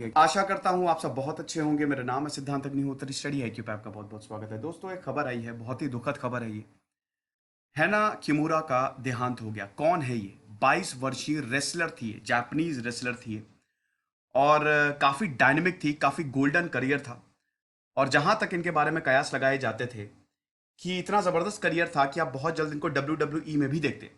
आशा करता हूँ आप सब बहुत अच्छे होंगे। मेरा नाम है सिद्धांत अग्निहोत्री। स्टडी IQ पे आपका बहुत बहुत स्वागत है। दोस्तों, एक खबर आई है, बहुत ही दुखद खबर है ये। हैना किमुरा का देहांत हो गया। कौन है ये? 22 वर्षीय रेसलर थी ये, जापानीज रेसलर थी ये। और काफी डायनेमिक थी, काफी गोल्डन करियर था। और जहां तक इनके बारे में कयास लगाए जाते थे कि इतना जबरदस्त करियर था कि आप बहुत जल्द इनको WWE में भी देखते।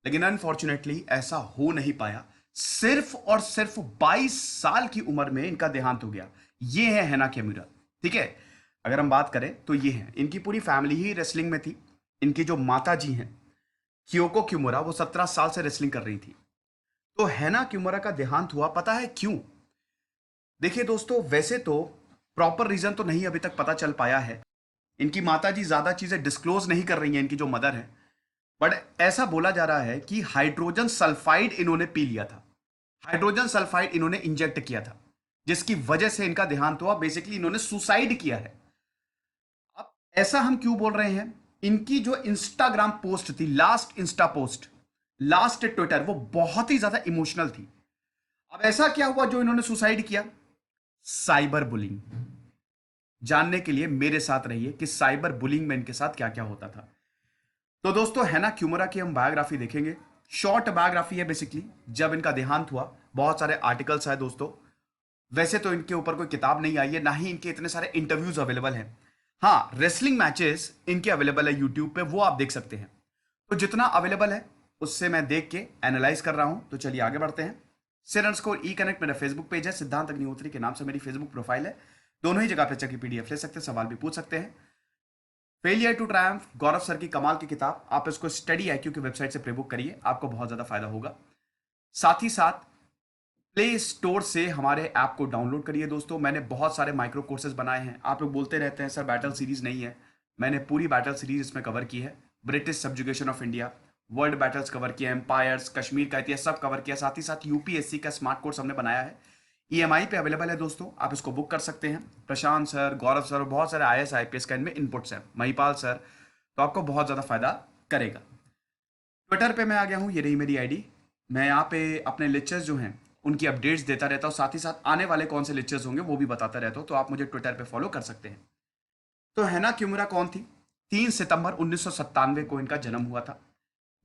लेकिन अनफॉर्चुनेटली ऐसा हो नहीं पाया। सिर्फ और सिर्फ 22 साल की उम्र में इनका देहांत हो गया। ये है हैना किमुरा। ठीक है, अगर हम बात करें तो ये है, इनकी पूरी फैमिली ही रेसलिंग में थी। इनकी जो माता जी हैं क्योको किमुरा, वो 17 साल से रेसलिंग कर रही थी। तो हैना किमुरा का देहांत हुआ, पता है क्यों? देखिए दोस्तों, वैसे तो प्रॉपर रीजन तो नहीं अभी तक पता चल पाया है। इनकी माता जी ज्यादा चीजें डिस्क्लोज नहीं कर रही हैं, इनकी जो मदर है। बट ऐसा बोला जा रहा है कि हाइड्रोजन सल्फाइड इन्होंने पी लिया था। हाइड्रोजन सल्फाइड इन्होंने इंजेक्ट किया था, जिसकी वजह से इनका देहांत हुआ। बेसिकली इन्होंने सुसाइड किया है। अब ऐसा हम क्यों बोल रहे हैं? इनकी जो इंस्टाग्राम पोस्ट थी, last Insta post, last Twitter, वो बहुत ही ज्यादा इमोशनल थी। अब ऐसा क्या हुआ जो इन्होंने सुसाइड किया? Cyber bullying. जानने के लिए मेरे साथ रहिए कि साइबर बुलिंग में इनके साथ क्या क्या होता था। तो दोस्तों, हैना किमुरा की हम बायोग्राफी देखेंगे। शॉर्ट बायोग्राफी है बेसिकली। जब इनका देहांत हुआ, बहुत सारे आर्टिकल्स है दोस्तों। वैसे तो इनके ऊपर कोई किताब नहीं आई है, ना ही इनके इतने सारे इंटरव्यूज अवेलेबल हैं। हाँ, रेसलिंग मैचेस इनके अवेलेबल है यूट्यूब पे, वो आप देख सकते हैं। तो जितना अवेलेबल है उससे मैं देख के एनालाइज कर रहा हूं। तो चलिए आगे बढ़ते हैं। @e-connect मेरा फेसबुक पेज है, सिद्धांत अग्निहोत्री के नाम से मेरी फेसबुक प्रोफाइल है। दोनों ही जगह पे चेक PDF ले सकते हैं, सवाल भी पूछ सकते हैं। Failure to triumph, Gaurav sir की कमाल की किताब, आप इसको स्टडी IQ की वेबसाइट से प्री बुक करिए, आपको बहुत ज्यादा फायदा होगा। साथ ही साथ प्ले स्टोर से हमारे ऐप को डाउनलोड करिए दोस्तों। मैंने बहुत सारे माइक्रो कोर्सेज बनाए हैं। आप लोग बोलते रहते हैं सर बैटल सीरीज नहीं है, मैंने पूरी बैटल सीरीज इसमें कवर की है। British subjugation of India, world battles cover किया, एम्पायर्स, कश्मीर का इतिहास सब कवर किया। साथ ही साथ UPSC का स्मार्ट कोर्स हमने बनाया है, EMI पे अवेलेबल है दोस्तों, आप इसको बुक कर सकते हैं। प्रशांत सर, गौरव सर, बहुत सारे IAS IPS का इनमें इनपुट्स हैं, महिपाल सर। तो आपको बहुत ज़्यादा फायदा करेगा। ट्विटर पे मैं आ गया हूँ, ये रही मेरी ID। मैं यहाँ पे अपने लेक्चर्स जो हैं उनकी अपडेट्स देता रहता हूँ, साथ ही साथ आने वाले कौन से लेक्चर्स होंगे वो भी बताता रहता हूँ। तो आप मुझे ट्विटर पे फॉलो कर सकते हैं। तो हैना किमुरा कौन थी? 3 सितंबर 1997 को इनका जन्म हुआ था।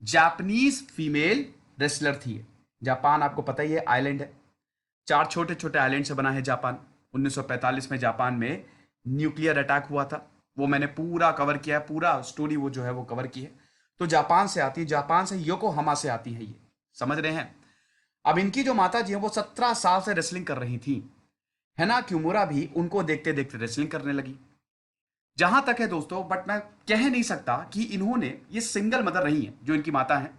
जापानीज फीमेल रेसलर थी ये। जापान आपको पता ही है, आइलैंड है। 4 छोटे छोटे आइलैंड से बना है जापान। 1945 में जापान में न्यूक्लियर अटैक हुआ था, वो मैंने पूरा कवर किया है, पूरा स्टोरी वो जो है वो कवर की है। तो जापान से आती है, जापान से योकोहामा से आती है ये, समझ रहे हैं? अब इनकी जो माता जी है वो 17 साल से रेसलिंग कर रही थी। हैना किमुरा भी उनको देखते देखते रेसलिंग करने लगी। जहां तक है दोस्तों, बट मैं कह नहीं सकता कि इन्होंने, ये सिंगल मदर रही है जो इनकी माता है।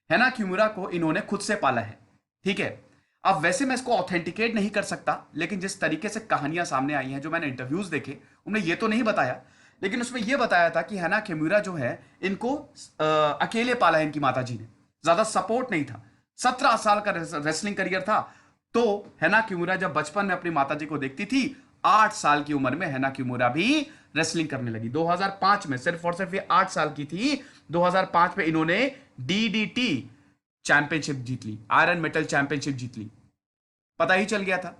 हैना किमुरा को इन्होंने खुद से पाला है। ठीक है, अब वैसे मैं इसको ऑथेंटिकेट नहीं कर सकता, लेकिन जिस तरीके से कहानियां सामने आई हैं, जो मैंने इंटरव्यूज देखे, उन्हें ये तो नहीं बताया, लेकिन उसमें यह बताया था कि हैना किमुरा जो है इनको अकेले पाला है इनकी माता जी ने, ज्यादा सपोर्ट नहीं था। 17 साल का रेसलिंग करियर था। तो हैना किमुरा जब बचपन में अपनी माता जी को देखती थी, 8 साल की उम्र में हैना किमुरा भी रेसलिंग करने लगी। 2005 में, सिर्फ और सिर्फ ये 8 साल की थी, 2005 में इन्होंने DDT चैंपियनशिप जीत ली, आयरन मेटल चैंपियनशिप जीत ली। पता ही चल गया था।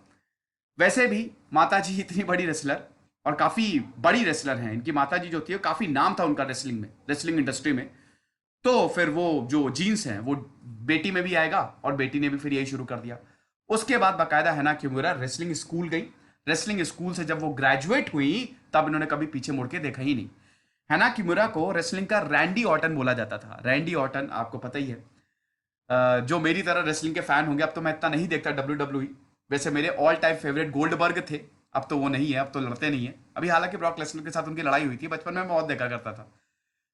वैसे भी माता जी इतनी बड़ी रेसलर और काफी बड़ी रेसलर हैं, इनकी माता जी जो थी काफी नाम था उनका रेसलिंग में, रेसलिंग इंडस्ट्री में। तो फिर वो जो जीन्स हैं वो बेटी में भी आएगा, और बेटी ने भी फिर यही शुरू कर दिया। उसके बाद बाकायदा हैना किमुरा रेसलिंग स्कूल गई। रेसलिंग स्कूल से जब वो ग्रेजुएट हुई, तब इन्होंने कभी पीछे मुड़ के देखा ही नहीं। हैना किमुरा को रेसलिंग का रैंडी ऑर्टन बोला जाता था। रैंडी ऑर्टन आपको पता ही है। जो मेरी तरह रेसलिंग के फैन होंगे, अब तो मैं इतना नहीं देखता WWE। वैसे मेरे ऑल टाइम फेवरेट गोल्डबर्ग थे, अब तो वो नहीं है, अब तो लड़ते नहीं है। अभी हालांकि ब्रॉक लेसनर के साथ उनकी लड़ाई हुई थी, बचपन में मैं बहुत देखा करता था।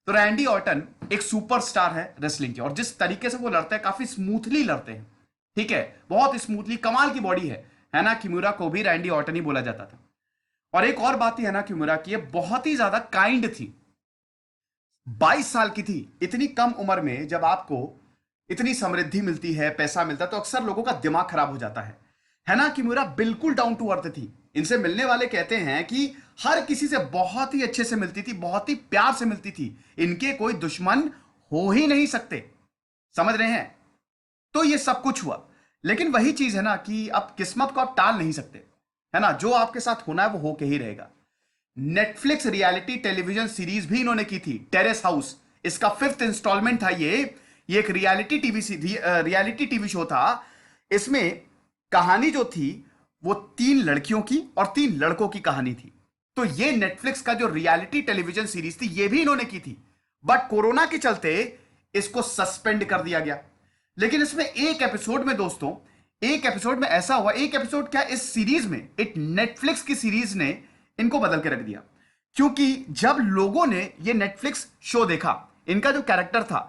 तो रैंडी ऑर्टन एक सुपरस्टार है रेसलिंग के, और जिस तरीके से वो लड़ते हैं, काफी स्मूथली लड़ते हैं। ठीक है, बहुत स्मूथली, कमाल की बॉडी है। हैना किमुरा को भी रैंडी ऑर्टन ही बोला जाता था। और एक और बात थी हैना किमुरा की, बहुत ही ज्यादा काइंड थी। 22 साल की थी। इतनी कम उम्र में जब आपको इतनी समृद्धि मिलती है, पैसा मिलता है, तो अक्सर लोगों का दिमाग खराब हो जाता है ना? किमुरा बिल्कुल डाउन टू अर्थ थी। इनसे मिलने वाले कहते हैं कि हर किसी से बहुत ही अच्छे से मिलती थी, बहुत ही प्यार से मिलती थी, इनके कोई दुश्मन हो ही नहीं सकते। समझ रहे हैं? तो ये सब कुछ हुआ। लेकिन वही चीज है ना कि अब किस्मत को आप टाल नहीं सकते, है ना, जो आपके साथ होना है वो होके ही रहेगा। नेटफ्लिक्स रियलिटी टेलीविजन सीरीज भी इन्होंने की थी, टेरेस हाउस, इसका 5th इंस्टॉलमेंट था ये एक रियलिटी टीवी शो था। इसमें कहानी जो थी वो 3 लड़कियों की और 3 लड़कों की कहानी थी। तो ये नेटफ्लिक्स का जो रियलिटी टेलीविजन सीरीज थी ये भी इन्होंने की थी, बट कोरोना के चलते इसको सस्पेंड कर दिया गया। लेकिन इसमें एक एपिसोड में दोस्तों, एक एपिसोड में ऐसा हुआ, एक एपिसोड क्या, इस सीरीज में, एक नेटफ्लिक्स की सीरीज ने इनको बदल के रख दिया। क्योंकि जब लोगों ने ये नेटफ्लिक्स शो देखा, इनका जो कैरेक्टर था,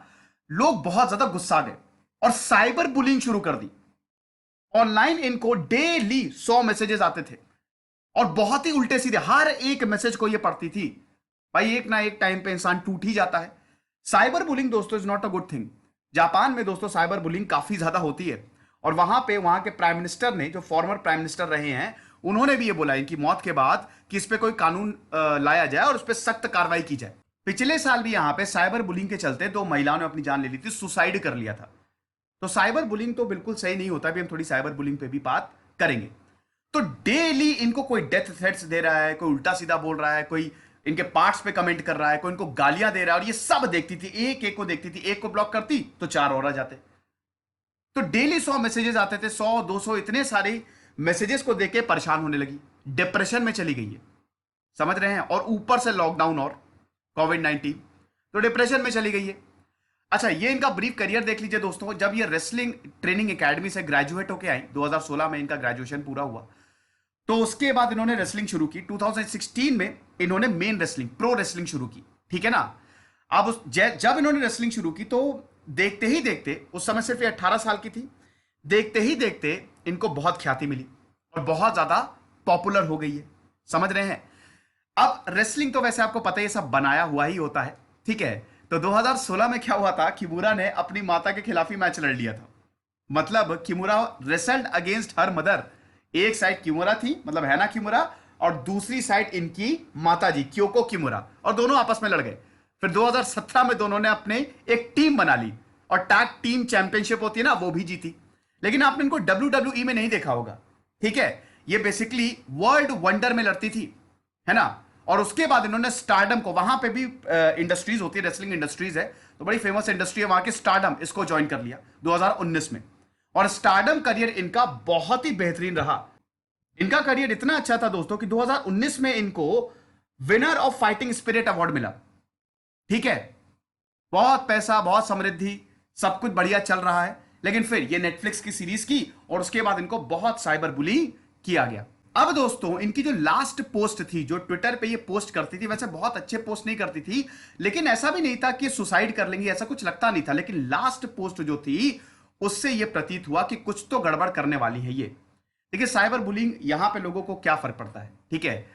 लोग बहुत ज्यादा गुस्सा गए और साइबर बुलिंग शुरू कर दी। ऑनलाइन इनको डेली 100 मैसेजेस आते थे और बहुत ही उल्टे सीधे, हर एक मैसेज को ये पढ़ती थी। भाई एक ना एक टाइम पे इंसान टूट ही जाता है। साइबर बुलिंग दोस्तों is not a good thing. Japan में दोस्तों साइबर बुलिंग काफी ज्यादा होती है, और वहां पे वहां के प्राइम मिनिस्टर ने, जो फॉर्मर प्राइम मिनिस्टर रहे हैं, उन्होंने भी ये बोला इनकी मौत के बाद कि इस पे कोई कानून लाया जाए और उस पर सख्त कार्रवाई की जाए। पिछले साल भी यहां पे साइबर बुलिंग के चलते 2 महिलाओं ने अपनी जान ले ली थी, सुसाइड कर लिया था। तो साइबर बुलिंग तो बिल्कुल सही नहीं होता, भी हम थोड़ी साइबर बुलिंग पे भी बात करेंगे। तो डेली इनको कोई डेथ थ्रेट्स दे रहा है, कोई उल्टा सीधा बोल रहा है, कोई इनके पार्ट्स पे कमेंट कर रहा है, कोई इनको गालियां दे रहा है, और ये सब देखती थी, एक एक को देखती थी। एक को ब्लॉक करती तो 4 और आ जाते। तो डेली 100 मैसेजेस आते थे, 100 200, इतने सारे मैसेजेस को देख के परेशान होने लगी, डिप्रेशन में चली गई है, समझ रहे हैं। और ऊपर से लॉकडाउन और कोविड-19, तो डिप्रेशन में चली गई है। अच्छा, ये इनका ब्रीफ करियर देख लीजिए दोस्तों। जब ये रेसलिंग ट्रेनिंग एकेडमी से ग्रेजुएट होकर आई, 2016 में इनका ग्रेजुएशन पूरा हुआ, तो उसके बाद इन्होंने रेसलिंग शुरू की। 2016 में इन्होंने मेन रेसलिंग, प्रो रेसलिंग शुरू की, ठीक है ना। अब जब इन्होंने रेसलिंग शुरू की तो देखते ही देखते, उस समय सिर्फ ये 18 साल की थी, देखते ही देखते इनको बहुत ख्याति मिली और बहुत ज्यादा पॉपुलर हो गई है, समझ रहे हैं। अब रेसलिंग तो वैसे आपको पता है ये सब बनाया हुआ ही होता है, ठीक है। तो 2016 में क्या हुआ था, किमुरा ने अपनी माता के खिलाफ ही मैच लड़ लिया था। मतलब Kimura wrestled against her mother. एक साइड किमुरा थी, मतलब हैना किमुरा, और दूसरी साइड इनकी माता जी क्योको किमुरा, और दोनों आपस में लड़ गए। फिर 2017 में दोनों ने अपने एक टीम बना ली और टैग टीम चैंपियनशिप होती है ना, वो भी जीती। लेकिन आपने इनको WWE में नहीं देखा होगा, ठीक है। ये बेसिकली वर्ल्ड वंडर में लड़ती थी, है ना। और उसके बाद इन्होंने स्टारडम को, वहां पे भी इंडस्ट्रीज होती है, रेसलिंग इंडस्ट्रीज है, तो बड़ी फेमस इंडस्ट्री है वहां की, स्टारडम, इसको ज्वाइन कर लिया 2019 में। और स्टारडम करियर इनका बहुत ही बेहतरीन रहा। इनका करियर इतना अच्छा था दोस्तों कि 2019 में इनको winner of fighting spirit award मिला, ठीक है। बहुत पैसा, बहुत समृद्धि, सब कुछ बढ़िया चल रहा है। लेकिन फिर ये नेटफ्लिक्स की सीरीज की और उसके बाद इनको बहुत साइबर बुली किया गया। अब दोस्तों इनकी जो लास्ट पोस्ट थी, जो ट्विटर पे ये पोस्ट करती थी, वैसे बहुत अच्छे पोस्ट नहीं करती थी, लेकिन ऐसा भी नहीं था कि सुसाइड कर लेंगी, ऐसा कुछ लगता नहीं था। लेकिन लास्ट पोस्ट जो थी उससे ये प्रतीत हुआ कि कुछ तो गड़बड़ करने वाली है ये। देखिए साइबर बुलिंग, यहां पे लोगों को क्या फर्क पड़ता है, ठीक है।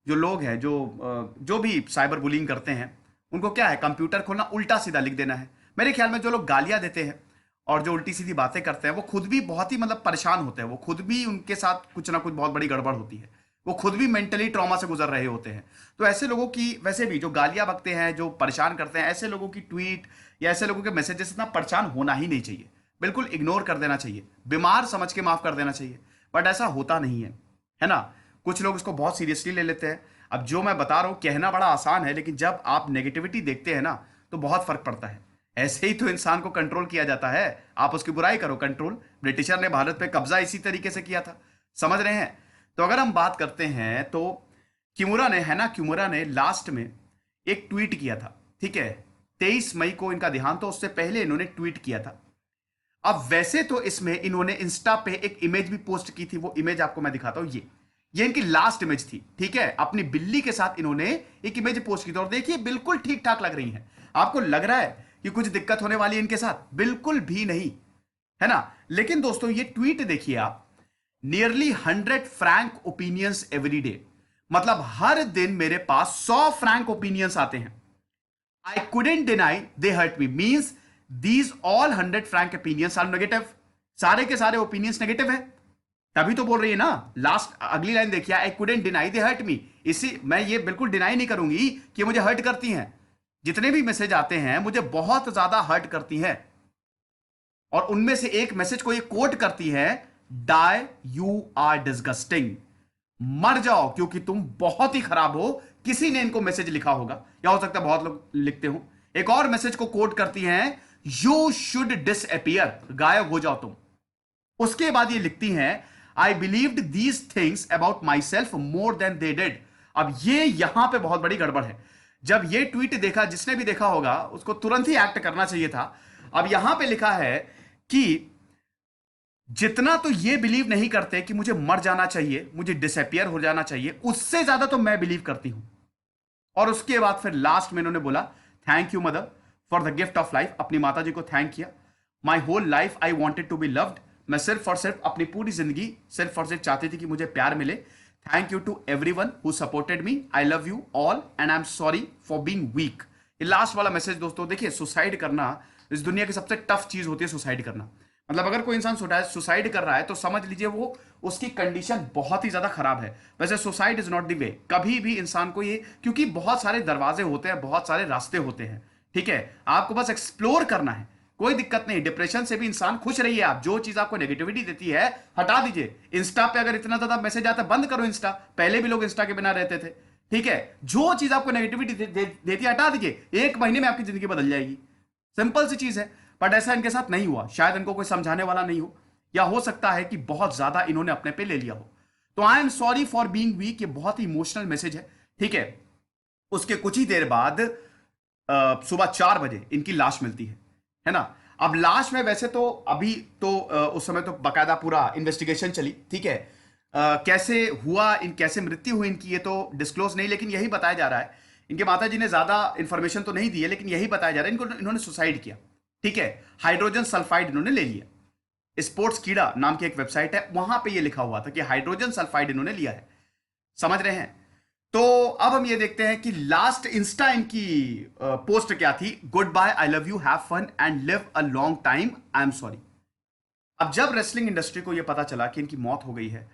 जो लोग हैं, जो भी साइबर बुलिंग करते हैं, उनको क्या है, कंप्यूटर खोलना, उल्टा सीधा लिख देना है। मेरे ख्याल में जो लोग गालियां देते हैं और जो उल्टी सीधी बातें करते हैं, वो खुद भी बहुत ही मतलब परेशान होते हैं, वो खुद भी, उनके साथ कुछ ना कुछ बहुत बड़ी गड़बड़ होती है, वो खुद भी मेंटली ट्रॉमा से गुजर रहे होते हैं। तो ऐसे लोगों की, वैसे भी जो गालियां बकते हैं, जो परेशान करते हैं, ऐसे लोगों की ट्वीट या ऐसे लोगों के मैसेजेस इतना परेशान होना ही नहीं चाहिए, बिल्कुल इग्नोर कर देना चाहिए, बीमार समझ के माफ कर देना चाहिए। बट ऐसा होता नहीं है ना। कुछ लोग इसको बहुत सीरियसली ले लेते हैं। अब जो मैं बता रहा हूं कहना बड़ा आसान है, लेकिन जब आप नेगेटिविटी देखते हैं ना तो बहुत फर्क पड़ता है। ऐसे ही तो इंसान को कंट्रोल किया जाता है, आप उसकी बुराई करो, कंट्रोल। ब्रिटिशर ने भारत पे कब्जा इसी तरीके से किया था, समझ रहे हैं। तो अगर हम बात करते हैं तो किमुरा ने, है ना, किमुरा ने लास्ट में एक ट्वीट किया था, ठीक है। 23 मई को इनका देहांत, तो उससे पहले इन्होंने ट्वीट किया था। अब वैसे तो इसमें इन्होंने इंस्टा पे एक इमेज भी पोस्ट की थी, वो इमेज आपको मैं दिखाता हूं। ये इनकी लास्ट इमेज थी, ठीक है। अपनी बिल्ली के साथ इन्होंने एक इमेज पोस्ट की थी, और देखिए बिल्कुल ठीक ठाक लग रही है। आपको लग रहा है कि कुछ दिक्कत होने वाली है इनके साथ? बिल्कुल भी नहीं, है ना। लेकिन दोस्तों ये ट्वीट देखिए आप, nearly 100 frank opinions every day, मतलब हर दिन मेरे पास 100 फ्रैंक ओपिनियंस आते हैं। I couldn't deny they hurt me, means these all 100 frank opinions are negative. सारे के सारे ओपिनियंस नेगेटिव है, तभी तो बोल रही है ना। लास्ट अगली लाइन देखिए, I couldn't deny they hurt me. इसी मैं ये बिल्कुल डिनाई नहीं करूंगी कि मुझे हर्ट करती हैं। जितने भी मैसेज आते हैं मुझे बहुत ज्यादा हर्ट करती हैं, और उनमें से एक मैसेज को ये कोट करती है, डाई यू आर डिस्गस्टिंग, मर जाओ क्योंकि तुम बहुत ही खराब हो। किसी ने इनको मैसेज लिखा होगा, या हो सकता है बहुत लोग लिखते हो। एक और मैसेज को कोट करती हैं, यू शुड डिसअपियर, गायब हो जाओ तुम। उसके बाद ये लिखती हैं, I believed these things about myself more than they did. अब ये यहां पे बहुत बड़ी गड़बड़ है। जब ये ट्वीट देखा, जिसने भी देखा होगा उसको तुरंत ही एक्ट करना चाहिए था। अब यहां पे लिखा है कि जितना तो ये बिलीव नहीं करते कि मुझे मर जाना चाहिए, मुझे डिसअपियर हो जाना चाहिए, उससे ज्यादा तो मैं बिलीव करती हूं। और उसके बाद फिर लास्ट में इन्होंने बोला, thank you mother for the gift of life. अपनी माता जी को थैंक किया। My whole life I wanted to be loved. मैं सिर्फ और सिर्फ अपनी पूरी जिंदगी सिर्फ और सिर्फ चाहती थी कि मुझे प्यार मिले। Thank you to everyone who supported me. I love you all and I am sorry for being weak. ये लास्ट वाला मैसेज दोस्तों, देखिए सुसाइड करना इस दुनिया की सबसे टफ चीज होती है। सुसाइड करना मतलब अगर कोई इंसान सुसाइड कर रहा है तो समझ लीजिए वो उसकी कंडीशन बहुत ही ज्यादा खराब है। वैसे suicide is not the way. कभी भी इंसान को ये, क्योंकि बहुत सारे दरवाजे होते हैं, बहुत सारे रास्ते होते हैं, ठीक है, आपको बस एक्सप्लोर करना है, कोई दिक्कत नहीं। डिप्रेशन से भी इंसान खुश रहिए। आप जो चीज आपको नेगेटिविटी देती है हटा दीजिए। इंस्टा पे अगर इतना ज्यादा मैसेज आता है, बंद करो इंस्टा। पहले भी लोग इंस्टा के बिना रहते थे, ठीक है। जो चीज आपको नेगेटिविटी देती है हटा दीजिए। 1 महीने में आपकी जिंदगी बदल जाएगी। सिंपल सी चीज है। बट ऐसा इनके साथ नहीं हुआ। शायद इनको कोई समझाने वाला नहीं हो, या हो सकता है कि बहुत ज्यादा इन्होंने अपने पे ले लिया हो। तो I am sorry for being weak, ये बहुत ही इमोशनल मैसेज है, ठीक है। उसके कुछ ही देर बाद सुबह 4 बजे इनकी लाश मिलती है ना। अब लाश में वैसे तो अभी तो उस समय तो बकायदा पूरा इन्वेस्टिगेशन चली, ठीक है। कैसे हुआ, कैसे मृत्यु हुई इनकी, ये तो डिस्क्लोज नहीं, लेकिन यही बताया जा रहा है। इनके माता जी ने ज्यादा इंफॉर्मेशन तो नहीं दी है, लेकिन यही बताया जा रहा है इन्होंने सुसाइड किया, ठीक है। हाइड्रोजन सल्फाइड इन्होंने ले लिया। स्पोर्ट्स कीड़ा नाम की एक वेबसाइट है, वहां पे ये लिखा हुआ था कि हाइड्रोजन सल्फाइड इन्होंने लिया है। समझ रहे हैं। तो अब हम ये देखते हैं कि लास्ट इंस्टा इनकी पोस्ट क्या थी। Goodbye, I love you, have fun and live a long time, I am sorry. अब जब रेसलिंग इंडस्ट्री को यह पता चला कि इनकी मौत हो गई है,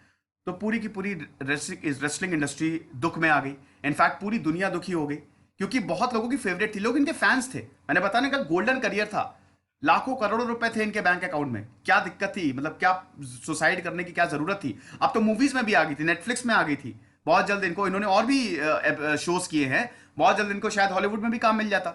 तो पूरी की पूरी रेसलिंग इंडस्ट्री दुख में आ गई। इनफैक्ट पूरी दुनिया दुखी हो गई, क्योंकि बहुत लोगों की फेवरेट थी, लोग इनके फैंस थे। मैंने बताने का गोल्डन करियर था, लाखों करोड़ों रुपए थे इनके बैंक अकाउंट में। क्या दिक्कत थी, मतलब क्या सुसाइड करने की क्या जरूरत थी। अब तो मूवीज में भी आ गई थी, नेटफ्लिक्स में आ गई थी। बहुत जल्द इनको, इन्होंने और भी शोज किए हैं, बहुत जल्द इनको शायद हॉलीवुड में भी काम मिल जाता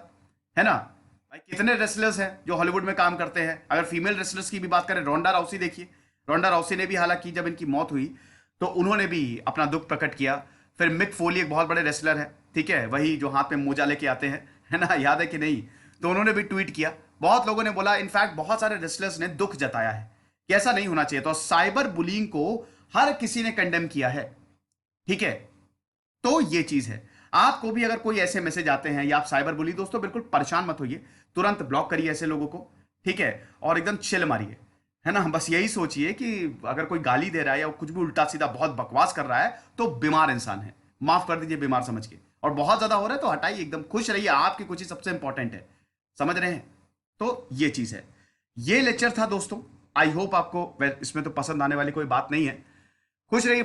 है ना। भाई कितने रेसलर्स हैं जो हॉलीवुड में काम करते हैं। अगर फीमेल रेसलर्स की भी बात करें, रोंडा राउसी देखिए। रोंडा राउसी ने भी, हालांकि जब इनकी मौत हुई तो उन्होंने भी अपना दुख प्रकट किया। फिर मिक फोली एक बहुत बड़े रेसलर है, ठीक है, वही जो हाथ में मोजा लेके आते हैं, है ना, याद है कि नहीं। तो उन्होंने भी ट्वीट किया। बहुत लोगों ने बोला, इनफैक्ट बहुत सारे रेसलर्स ने दुख जताया है कि ऐसा नहीं होना चाहिए। तो साइबर बुलिंग को हर किसी ने कंडेम किया है, ठीक है। तो ये चीज है। आपको भी अगर कोई ऐसे मैसेज आते हैं या आप साइबर बुली, दोस्तों बिल्कुल परेशान मत होइए, तुरंत ब्लॉक करिए ऐसे लोगों को, ठीक है, और एकदम चिल मारिए, है ना। बस यही सोचिए कि अगर कोई गाली दे रहा है या कुछ भी उल्टा सीधा बहुत बकवास कर रहा है तो बीमार इंसान है, माफ कर दीजिए बीमार समझ के। और बहुत ज्यादा हो रहा है तो हटाइए, एकदम खुश रहिए, आपकी खुशी सबसे इंपॉर्टेंट है। समझ रहे हैं। तो ये चीज है। ये लेक्चर था दोस्तों। आई होप आपको इसमें तो पसंद आने वाली कोई बात नहीं है। खुश रहिए।